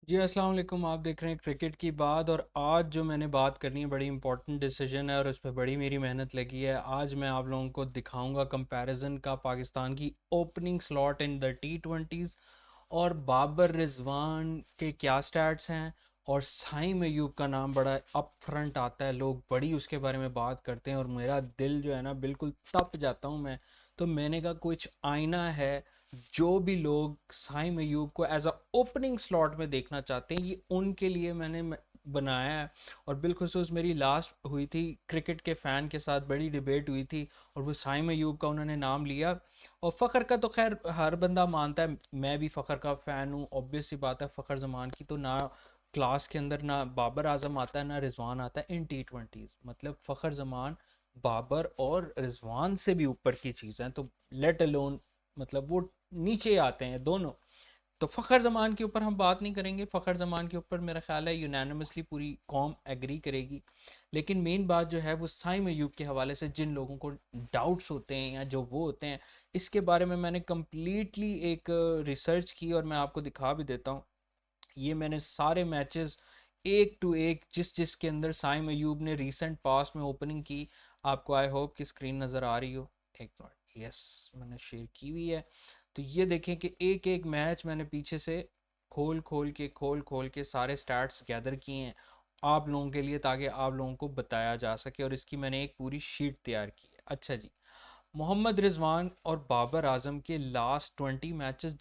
जी अस्सलाम वालेकुम। आप देख रहे हैं क्रिकेट की बात। और आज जो मैंने बात करनी है बड़ी इंपॉर्टेंट डिसीजन है और उस पर बड़ी मेरी मेहनत लगी है। आज मैं आप लोगों को दिखाऊंगा कंपैरिजन का पाकिस्तान की opening slot in the T20s और बाबर रिजवान के क्या स्टैट्स हैं। और साइम अयूब का नाम बड़ा अप फ्रंट आता है, लोग बड़ी उसके बारे में बात करते हैं और मेरा दिल जो है ना बिल्कुल तप जाता हूँ मैं। तो मैंने कहा कुछ आईना है, जो भी लोग साइम अयूब को एज अ ओपनिंग स्लॉट में देखना चाहते हैं ये उनके लिए मैंने बनाया है। और बिलखुसूस मेरी लास्ट हुई थी क्रिकेट के फ़ैन के साथ, बड़ी डिबेट हुई थी और वो साइम अयूब का उन्होंने नाम लिया। और फ़खर का तो खैर हर बंदा मानता है, मैं भी फ़खर का फ़ैन हूँ। ऑब्वियस सी बात है, फ़खर जमान की तो ना क्लास के अंदर ना बाबर आजम आता है ना रिजवान आता है इन T20s। मतलब फ़खर जमान बाबर और रिजवान से भी ऊपर की चीज़ है, तो लेट अलोन मतलब वो नीचे आते हैं दोनों। तो फ़खर ज़मान के ऊपर हम बात नहीं करेंगे, फ़खर ज़मान के ऊपर मेरा ख्याल है यूनानिमसली पूरी कौम एग्री करेगी। लेकिन मेन बात जो है वो साइम अयूब के हवाले से जिन लोगों को डाउट्स होते हैं या जो वो होते हैं, इसके बारे में मैंने कम्प्लीटली एक रिसर्च की और मैं आपको दिखा भी देता हूँ। ये मैंने सारे मैचेस एक टू एक जिस जिस के अंदर साइम अयूब ने रीसेंट पास्ट में ओपनिंग की, आपको आई होप कि स्क्रीन नज़र आ रही हो। एक मिनट, यस मैंने शेयर की हुई है। तो ये देखें कि एक एक मैच मैंने पीछे से खोल खोल के सारे स्टैट्स गैदर किए हैं आप लोगों के लिए, ताकि आप लोगों को बताया जा सके। और इसकी मैंने एक पूरी शीट तैयार की है। अच्छा जी, मोहम्मद रिजवान और बाबर आजम के लास्ट 20 मैचेस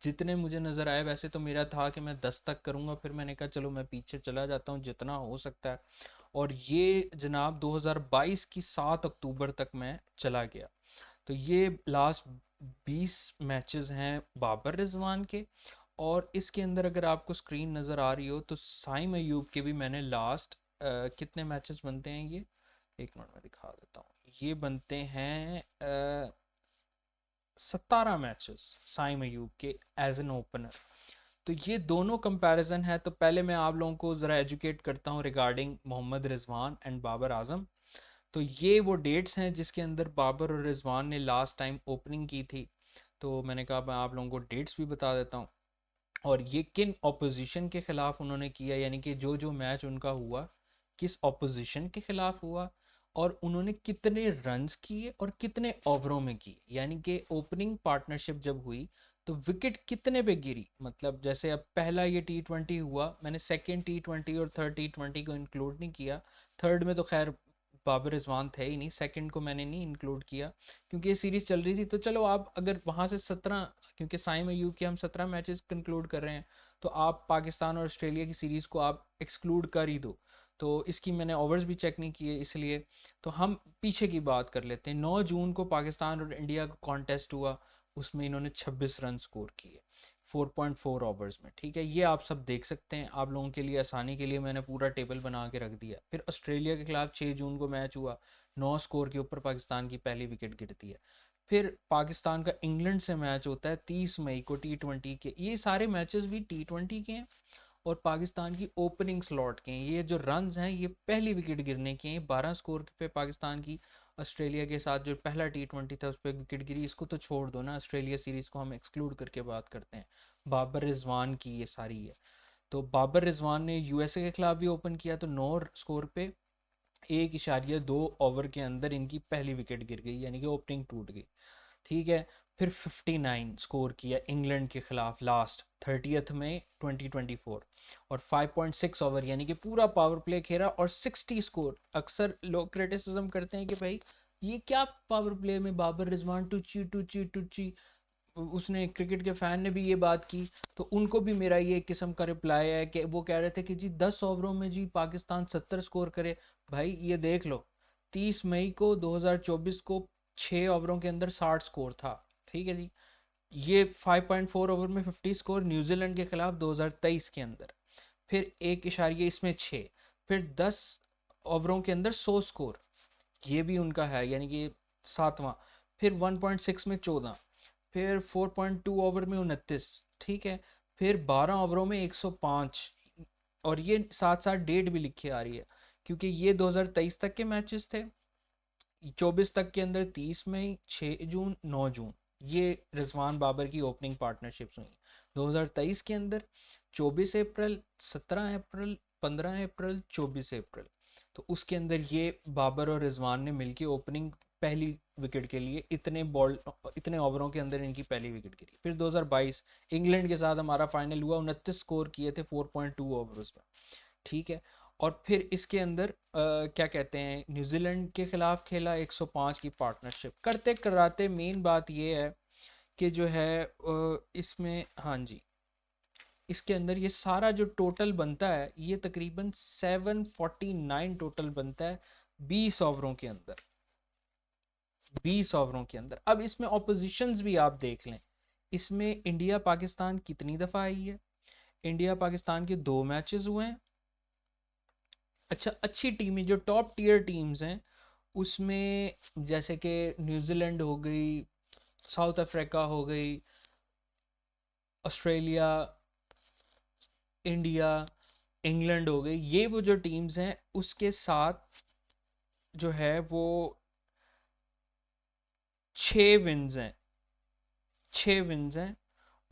जितने मुझे नज़र आए, वैसे तो मेरा था कि मैं 10 तक करूंगा, फिर मैंने कहा चलो मैं पीछे चला जाता हूँ जितना हो सकता है। और ये जनाब 2022 की 7 अक्टूबर तक मैं चला गया। तो ये लास्ट 20 मैचेस हैं बाबर रिजवान के। और इसके अंदर अगर आपको स्क्रीन नज़र आ रही हो तो साइम अयूब के भी मैंने लास्ट कितने मैचेस बनते हैं ये, एक मिनट में दिखा देता हूँ। ये बनते हैं 17 मैचेस साइम अयूब के एज एन ओपनर। तो ये दोनों कंपैरिजन है। तो पहले मैं आप लोगों को ज़रा एजुकेट करता हूँ रिगार्डिंग मोहम्मद रिजवान एंड बाबर आजम। तो ये वो डेट्स हैं जिसके अंदर बाबर और रिजवान ने लास्ट टाइम ओपनिंग की थी। तो मैंने कहा मैं आप लोगों को डेट्स भी बता देता हूँ और ये किन ऑपोजिशन के ख़िलाफ़ उन्होंने किया, यानी कि जो जो मैच उनका हुआ किस ऑपोजिशन के ख़िलाफ़ हुआ और उन्होंने कितने रन्स किए और कितने ओवरों में किए। यानी कि ओपनिंग पार्टनरशिप जब हुई तो विकेट कितने पे गिरी। मतलब जैसे अब पहला ये T20 हुआ, मैंने सेकेंड T20 और थर्ड T20 को इंक्लूड नहीं किया। थर्ड में तो खैर बाबर रिजवान थे ही नहीं, सेकंड को मैंने नहीं इंक्लूड किया क्योंकि ये सीरीज़ चल रही थी। तो चलो आप अगर वहाँ से 17, क्योंकि साइम अयूब के हम 17 मैचेस कंक्लूड कर रहे हैं, तो आप पाकिस्तान और ऑस्ट्रेलिया की सीरीज़ को आप एक्सक्लूड कर ही दो। तो इसकी मैंने ओवर्स भी चेक नहीं किए इसलिए। तो हम पीछे की बात कर लेते हैं। 9 जून को पाकिस्तान और इंडिया का कॉन्टेस्ट हुआ, उसमें इन्होंने 26 रन स्कोर किए 4.4 ओवर्स में। ठीक है, ये आप सब देख सकते हैं। आप लोगों के लिए आसानी के लिए मैंने पूरा टेबल बना के रख दिया। फिर ऑस्ट्रेलिया के खिलाफ 6 जून को मैच हुआ, 9 स्कोर के ऊपर पाकिस्तान की पहली विकेट गिरती है। फिर पाकिस्तान का इंग्लैंड से मैच होता है 30 मई को T20 के। ये सारे मैचेस भी T20 के हैं और पाकिस्तान की ओपनिंग स्लॉट के हैं। ये जो रन्स हैं ये पहली विकेट गिरने के हैं। 12 स्कोर पे पाकिस्तान की ऑस्ट्रेलिया के साथ जो पहला T20 था उस पर विकेट गिरी। इसको तो छोड़ दो ना, ऑस्ट्रेलिया सीरीज़ को हम एक्सक्लूड करके बात करते हैं। बाबर रिजवान की ये सारी है। तो बाबर रिजवान ने यूएसए के खिलाफ भी ओपन किया, तो 9 स्कोर पे 1.2 ओवर के अंदर इनकी पहली विकेट गिर गई, यानी कि ओपनिंग टूट गई। ठीक है, फिर 59 स्कोर किया इंग्लैंड के खिलाफ लास्ट 30 मई 2024 और 5.6 ओवर यानी कि पूरा पावर प्ले खेला और 60 स्कोर। अक्सर लोग क्रिटिसिज्म करते हैं कि भाई ये क्या पावर प्ले में बाबर रिजवान टुची टुची टुची। उसने क्रिकेट के फैन ने भी ये बात की, तो उनको भी मेरा ये एक किस्म का रिप्लाई है कि वो कह रहे थे कि जी 10 ओवरों में जी पाकिस्तान 70 स्कोर करे। भाई ये देख लो, 30 मई को 2024 को 6 ओवरों के अंदर 60 स्कोर था। ठीक है जी, ये 5.4 ओवर में 50 स्कोर न्यूजीलैंड के खिलाफ 2023 के अंदर। फिर 1 इशारिये इसमें 6, फिर 10 ओवरों के अंदर 100 स्कोर, ये भी उनका है, यानी कि सातवां। फिर 1.6 में 14, फिर 4.2 ओवर में 29। ठीक है, फिर 12 ओवरों में 105। और ये साथ साथ डेट भी लिखी आ रही है क्योंकि ये 2023 तक के मैचेस थे। 24 तक के अंदर 30 मई, 6 जून, 9 जून, ये रिजवान बाबर की ओपनिंग पार्टनरशिप्स हुई। 2023 के अंदर 24 अप्रैल, 17 अप्रैल, 15 अप्रैल, 24 अप्रैल। तो उसके अंदर ये बाबर और रिजवान ने मिलके ओपनिंग पहली विकेट के लिए इतने ओवरों के अंदर इनकी पहली विकेट गिरी। फिर 2022 इंग्लैंड के साथ हमारा फाइनल हुआ, 29 स्कोर किए थे 4.2 ओवर्स में, ठीक है। और फिर इसके अंदर क्या कहते हैं, न्यूजीलैंड के खिलाफ खेला, 105 की पार्टनरशिप करते कराते मेन बात ये है कि जो है इसमें, हाँ जी, इसके अंदर ये सारा जो टोटल बनता है ये तकरीबन 749 टोटल बनता है 20 ओवरों के अंदर, 20 ओवरों के अंदर। अब इसमें ऑपोजिशंस भी आप देख लें, इसमें इंडिया पाकिस्तान कितनी दफ़ा आई है। इंडिया पाकिस्तान के 2 मैचेस हुए हैं। अच्छा, अच्छी टीमें जो टॉप टियर टीम्स हैं उसमें जैसे कि न्यूजीलैंड हो गई, साउथ अफ्रीका हो गई, ऑस्ट्रेलिया, इंडिया, इंग्लैंड हो गई, ये वो जो टीम्स हैं उसके साथ जो है वो 6 विन्स हैं, 6 विन्स हैं।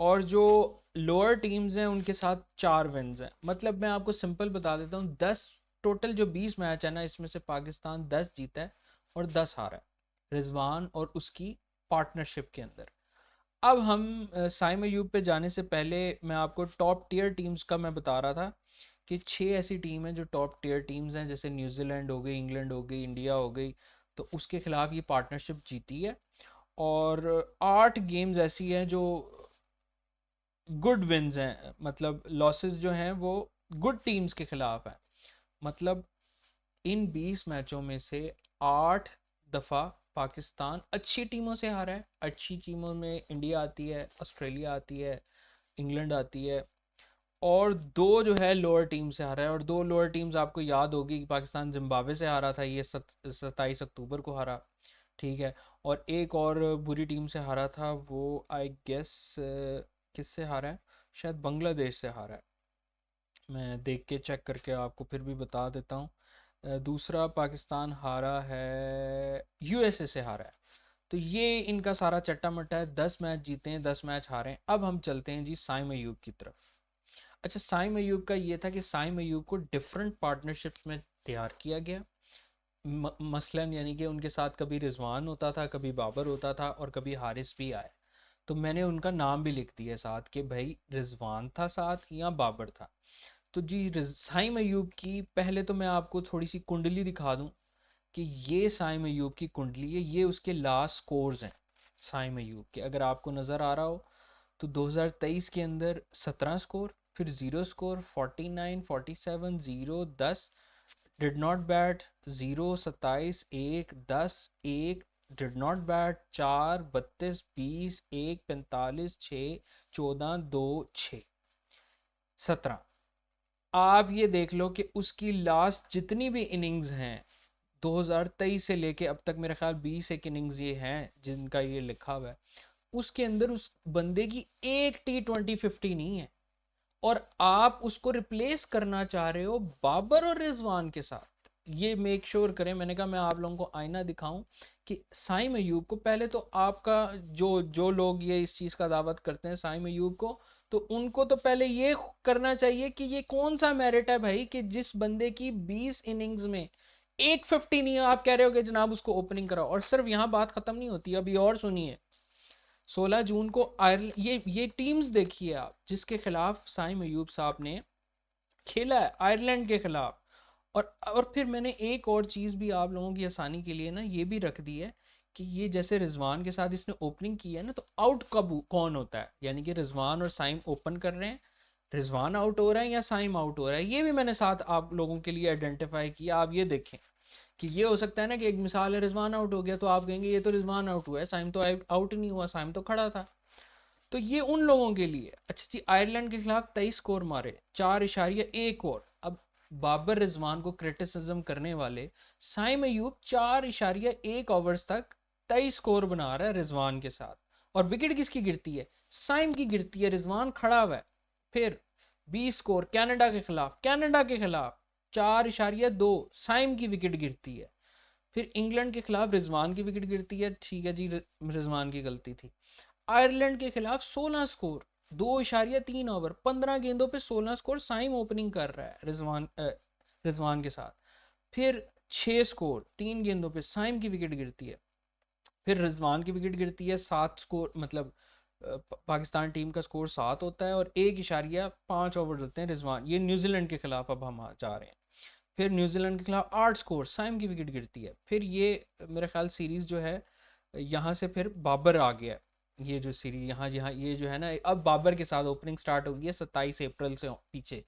और जो लोअर टीम्स हैं उनके साथ 4 विन्स हैं। मतलब मैं आपको सिंपल बता देता हूँ, 10 टोटल जो 20 मैच है ना, इसमें से पाकिस्तान 10 जीता है और 10 हारा है रिजवान और उसकी पार्टनरशिप के अंदर। अब हम साइम अयूब पे जाने से पहले मैं आपको टॉप टियर टीम्स का मैं बता रहा था कि 6 ऐसी टीम हैं जो टॉप टियर टीम्स हैं, जैसे न्यूजीलैंड हो गई, इंग्लैंड हो गई, इंडिया हो गई, तो उसके खिलाफ ये पार्टनरशिप जीती है। और 8 गेम्स ऐसी हैं जो गुड विन्स हैं, मतलब लॉसेस जो हैं वो गुड टीम्स के खिलाफ हैं। मतलब इन 20 मैचों में से 8 दफ़ा पाकिस्तान अच्छी टीमों से हारा है। अच्छी टीमों में इंडिया आती है, ऑस्ट्रेलिया आती है, इंग्लैंड आती है, और 2 जो है लोअर टीम से हारा है। और 2 लोअर टीम्स आपको याद होगी कि पाकिस्तान जिम्बाब्वे से हारा था, ये 27 अक्टूबर को हारा, ठीक है। और एक और बुरी टीम से हारा था, वो आई गेस किससे हारा है, शायद बांग्लादेश से हारा है। मैं देख के चेक करके आपको फिर भी बता देता हूँ। दूसरा पाकिस्तान हारा है, यूएसए से हारा है। तो ये इनका सारा चट्टा मट्टा है, 10 मैच जीते हैं, 10 मैच हारे हैं। अब हम चलते हैं जी साइम अयूब की तरफ। अच्छा, साइम अयूब का ये था कि साइम अयूब को डिफरेंट पार्टनरशिप्स में तैयार किया गया। मसलन यानी कि उनके साथ कभी रिजवान होता था, कभी बाबर होता था, और कभी हारिस भी आए। तो मैंने उनका नाम भी लिख दिया साथ कि भाई रिजवान था साथ या बाबर था। तो जी साइम अयूब की पहले तो मैं आपको थोड़ी सी कुंडली दिखा दूं कि ये साइम अयूब की कुंडली है, ये उसके लास्ट स्कोर्स हैं साइम अयूब के, अगर आपको नज़र आ रहा हो तो 2023 के अंदर 17 स्कोर, फिर 0 score, 49, 47, 0, 10, did not bat, 0, 27, 1, 10, 1, did not bat, 4, 32, 20, 1, 45, 6, 14, 2, 6, 17। आप ये देख लो कि उसकी लास्ट जितनी भी इनिंग्स हैं 2023 से लेके अब तक, मेरे ख्याल 20 एक इनिंग्स ये हैं जिनका ये लिखा हुआ है, उसके अंदर उस बंदे की एक T20 50 नहीं है। और आप उसको रिप्लेस करना चाह रहे हो बाबर और रिजवान के साथ। ये मेक श्योर करें, मैंने कहा मैं आप लोगों को आईना दिखाऊं कि साइम अयूब को पहले तो आपका जो जो लोग ये इस चीज़ का दावत करते हैं साइम अयूब को, तो उनको तो पहले ये करना चाहिए कि ये कौन सा मेरिट है भाई कि जिस बंदे की 20 इनिंग्स में एक 50 नहीं है, आप कह रहे हो कि जनाब उसको ओपनिंग कराओ। और सिर्फ यहाँ बात खत्म नहीं होती, अभी और सुनिए। 16 जून को आयरलैंड, ये टीम्स देखिए आप जिसके खिलाफ साइम अयूब साहब ने खेला है, आयरलैंड के खिलाफ। और फिर मैंने एक और चीज़ भी आप लोगों की आसानी के लिए ना ये भी रख दी है कि ये जैसे रिजवान के साथ इसने ओपनिंग की है ना, तो आउट कब कौन होता है, यानी कि रिजवान और साइम ओपन कर रहे हैं, रिजवान आउट हो रहा है या साइम आउट हो रहा है, ये भी मैंने साथ आप लोगों के लिए आइडेंटिफाई किया। आप ये देखें कि ये हो सकता है ना कि एक मिसाल है, रिजवान आउट हो गया तो आप कहेंगे ये तो रिजवान आउट हुआ है, साइम तो आउट ही नहीं हुआ, साइम तो खड़ा था। तो ये उन लोगों के लिए। अच्छा जी, आयरलैंड के खिलाफ 23 स्कोर मारे, 4.1 ओवर। अब बाबर रिजवान को क्रिटिसिज्म करने वाले, साइम अयूब 4.1 ओवर्स तक 23 स्कोर बना रहा है रिजवान के साथ। और विकेट किसकी गिरती है, साइम की गिरती है, रिजवान खड़ा हुआ है। फिर 20 स्कोर कनाडा के खिलाफ, कनाडा के खिलाफ 4.2 साइम की विकेट गिरती है। फिर इंग्लैंड के खिलाफ रिजवान की विकेट गिरती है, ठीक है जी, रिजवान की गलती थी। आयरलैंड के खिलाफ 16 स्कोर, 2.3 ओवर, 15 गेंदों पे 16 स्कोर, साइम ओपनिंग कर रहा है रिजवान के साथ। फिर 6 स्कोर 3 गेंदों पे, साइम की विकेट गिरती है। फिर रिजवान की विकेट गिरती है, 7 स्कोर, मतलब पाकिस्तान टीम का स्कोर 7 होता है और 1.5 ओवर होते हैं रिजवान, ये न्यूजीलैंड के खिलाफ अब हम जा रहे हैं। फिर न्यूजीलैंड के खिलाफ 8 स्कोर, साइम की विकेट गिरती है। फिर ये मेरा ख्याल सीरीज जो है यहाँ से फिर बाबर आ गया। ये जो सीरीज यहाँ यहाँ ये जो है ना, अब बाबर के साथ ओपनिंग स्टार्ट हो गई है 27 अप्रैल से पीछे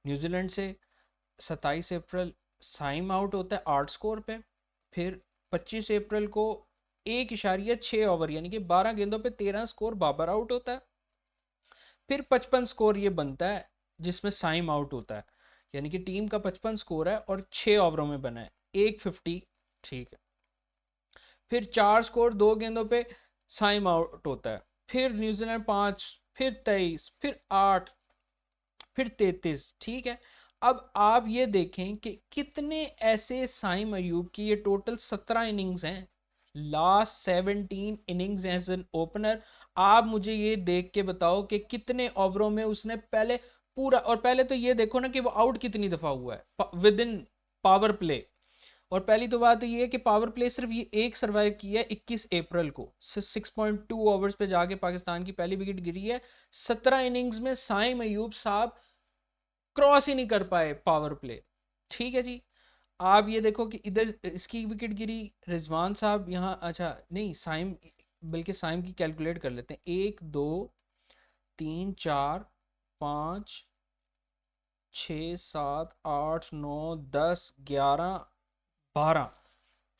न्यूजीलैंड से। 27 अप्रैल साइम आउट होता है 8 स्कोर पे। फिर 25 अप्रैल को 1.6 ओवर यानी कि 12 गेंदों पे 13 स्कोर, बाबर आउट होता है। फिर 55 स्कोर ये बनता है जिसमें साइम आउट होता है, यानी कि टीम का 55 स्कोर है और 6 ओवरों में बना है 150। ठीक है। फिर 4 स्कोर 2 गेंदों पे, साइम आउट होता है। फिर न्यूजीलैंड 5, फिर 23, फिर 8, फिर 33। ठीक है। अब आप ये देखें कि कितने ऐसे साइम अयूब की, ये टोटल 17 इनिंग्स हैं, last 17 innings as an opener. आप मुझे ये देख के बताओ कि कितने ओवरों में उसने पहले पूरा, और पहले तो ये देखो ना कि वो आउट कितनी दफा हुआ है विद इन पावर प्ले। और पहली तो बात ये है कि पावर प्ले सिर्फ ये एक सरवाइव किया है 21 अप्रैल को, 6.2 ओवर्स पे जाके पाकिस्तान की पहली विकेट गिरी है। 17 इनिंग्स में साइम अयूब साहब क्रॉस ही नहीं कर पाए पावर प्ले। ठीक है जी। आप ये देखो कि इधर इसकी विकेट गिरी, रिजवान साहब यहाँ, अच्छा नहीं साइम, बल्कि साइम की कैलकुलेट कर लेते हैं, 1 2 3 4 5 6 7 8 9 10 11 12,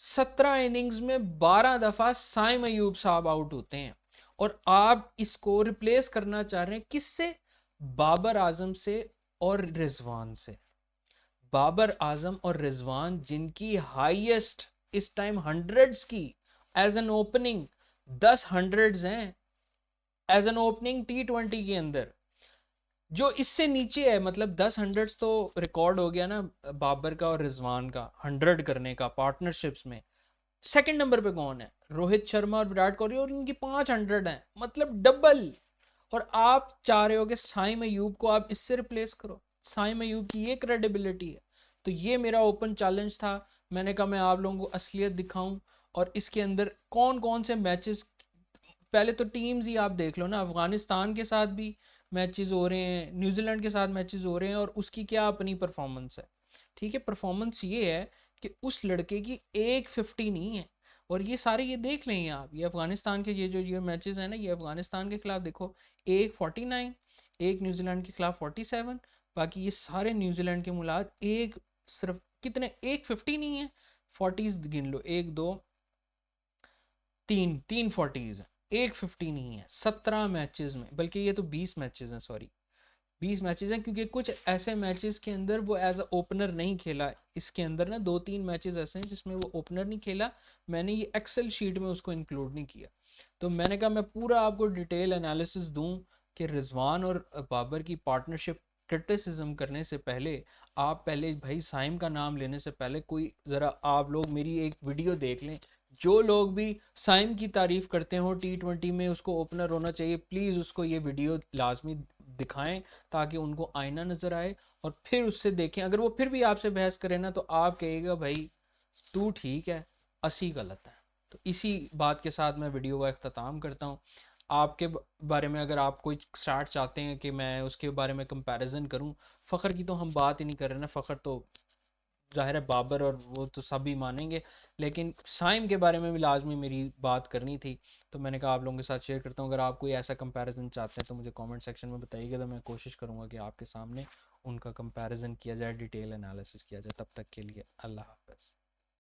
17 इनिंग्स में 12 दफा साइम अयूब साहब आउट होते हैं। और आप इसको रिप्लेस करना चाह रहे हैं किससे? बाबर आजम से और रिजवान से। बाबर आजम और रिजवान जिनकी हाईएस्ट इस टाइम हंड्रेड्स की एज एन ओपनिंग, 10 हंड्रेड्स हैं एज एन ओपनिंग T20 के अंदर। जो इससे नीचे है, मतलब 10 हंड्रेड्स तो रिकॉर्ड हो गया ना बाबर का और रिजवान का 100 करने का पार्टनरशिप्स में। सेकंड नंबर पे कौन है? रोहित शर्मा और विराट कोहली, और इनकी 5 हंड्रेड हैं, मतलब डबल। और आप चाह रहे हो कि साइम अयूब को आप इससे रिप्लेस करो? साइम अयूब की ये क्रेडिबिलिटी है। तो ये मेरा ओपन चैलेंज था। मैंने कहा मैं आप लोगों को असलियत दिखाऊं, और इसके अंदर कौन कौन से मैचेस, पहले तो टीम्स ही आप देख लो ना, अफगानिस्तान के साथ भी मैचेस हो रहे हैं, न्यूजीलैंड के साथ मैचेस हो रहे हैं, और उसकी क्या अपनी परफॉर्मेंस है। ठीक है, परफॉर्मेंस ये है कि उस लड़के की 150 नहीं है। और ये सारे ये देख लें आप, ये अफगानिस्तान के ये मैचेस हैं ना, ये अफगानिस्तान के खिलाफ देखो 149, एक न्यूजीलैंड के खिलाफ 47, बाकी ये सारे न्यूजीलैंड के मुलाद एक, सिर्फ कितने 150 नहीं है, 40 गिन लो, एक दो तीन, तीन 40s, 150 नहीं है 17 मैचेस में, बल्कि ये तो 20 मैचेस हैं, सॉरी 20 मैचेस हैं, क्योंकि कुछ ऐसे मैचेस के अंदर वो एज अ ओपनर नहीं खेला। इसके अंदर ना 2-3 मैचेस ऐसे हैं जिसमें वो ओपनर नहीं खेला, मैंने ये एक्सेल शीट में उसको इंक्लूड नहीं किया। तो मैंने कहा मैं पूरा आपको डिटेल एनालिसिस दूं कि रिजवान और बाबर की पार्टनरशिप क्रिटिसिज्म करने से पहले, आप पहले भाई साइम का नाम लेने से पहले कोई ज़रा आप लोग मेरी एक वीडियो देख लें। जो लोग भी साइम की तारीफ करते हो T20 में उसको ओपनर होना चाहिए, प्लीज़ उसको ये वीडियो लाजमी दिखाएं, ताकि उनको आईना नज़र आए, और फिर उससे देखें। अगर वो फिर भी आपसे बहस करे ना, तो आप कहेगा भाई तू ठीक है, असी गलत है। तो इसी बात के साथ मैं वीडियो का अख्ताम करता हूँ। आपके बारे में अगर आप कोई स्टार्ट चाहते हैं कि मैं उसके बारे में कंपैरिजन करूं, फ़खर की तो हम बात ही नहीं कर रहे ना, फ़खर तो ज़ाहिर है बाबर और वो तो सभी मानेंगे, लेकिन साइम के बारे में भी लाजमी मेरी बात करनी थी। तो मैंने कहा आप लोगों के साथ शेयर करता हूँ। अगर आप कोई ऐसा कंपैरिजन चाहते हैं तो मुझे कमेंट सेक्शन में बताइएगा, तो मैं कोशिश करूँगा कि आपके सामने उनका कंपैरिजन किया जाए, डिटेल एनालिसिस किया जाए। तब तक के लिए अल्लाह हाफ़िज़।